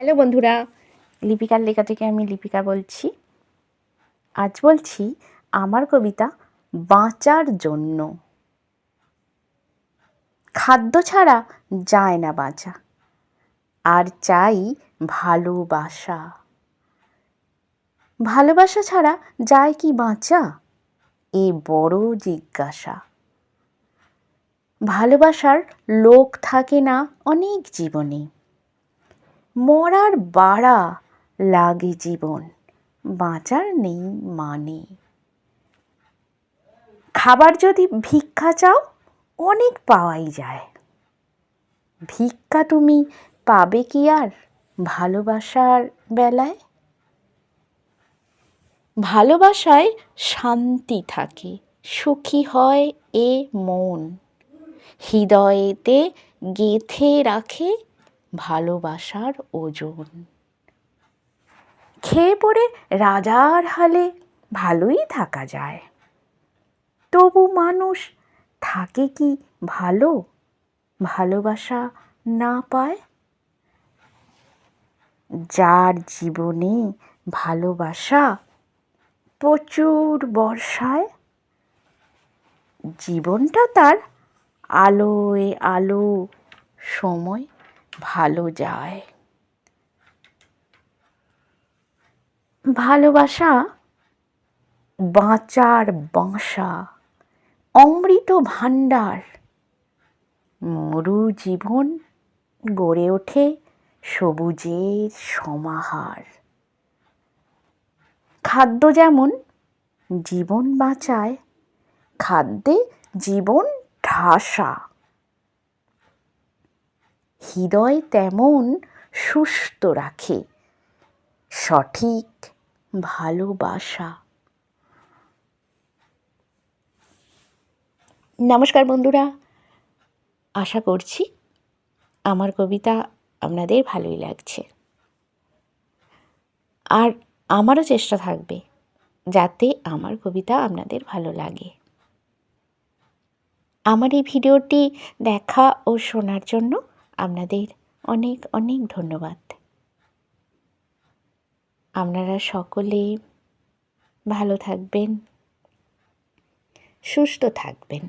Hello বন্ধুরা, লিপিকার লেখা থেকে আমি লিপিকা বলছি। আজ বলছি আমার কবিতা বাঁচার জন্য। খাদ্য ছাড়া যায় না বাঁচা, আর চাই ভালোবাসা। ভালোবাসা ছাড়া যায় কি বাঁচা, এ বড় জিজ্ঞাসা। ভালোবাসার লোক থাকে না অনেক জীবনে, মরার বাড়া লাগে জীবন, বাঁচার নেই মানে। খাবার যদি ভিক্ষা চাও অনেক পাওয়াই যায়, ভিক্ষা তুমি পাবে কি আর ভালোবাসার বেলায়? ভালোবাসায় শান্তি থাকে, সুখী হয় এ মন, হৃদয়েতে গেঁথে রাখে ভালোবাসার ওজন। খেয়ে পড়ে রাজার হালে ভালোই থাকা যায়, তবু মানুষ থাকে কি ভালো ভালোবাসা না পায়? যার জীবনে ভালোবাসা প্রচুর বর্ষায়, জীবনটা তার আলোয় আলো, সময় ভালো যায়। ভালোবাসা বাঁচার বাসা, অমৃত ভাণ্ডার। মরু জীবন গড়ে ওঠে সবুজের সমাহার। খাদ্য যেমন জীবন বাঁচায়, খাদ্যে জীবন ঠাসা। হৃদয় তেমন সুস্থ রাখে সঠিক ভালোবাসা। নমস্কার বন্ধুরা, আশা করছি আমার কবিতা আপনাদের ভালোই লাগছে। আর আমারও চেষ্টা থাকবে যাতে আমার কবিতা আপনাদের ভালো লাগে। আমার এই ভিডিওটি দেখা ও শোনার জন্য আপনাদের অনেক অনেক ধন্যবাদ। আপনারা সকলে ভালো থাকবেন, সুস্থ থাকবেন।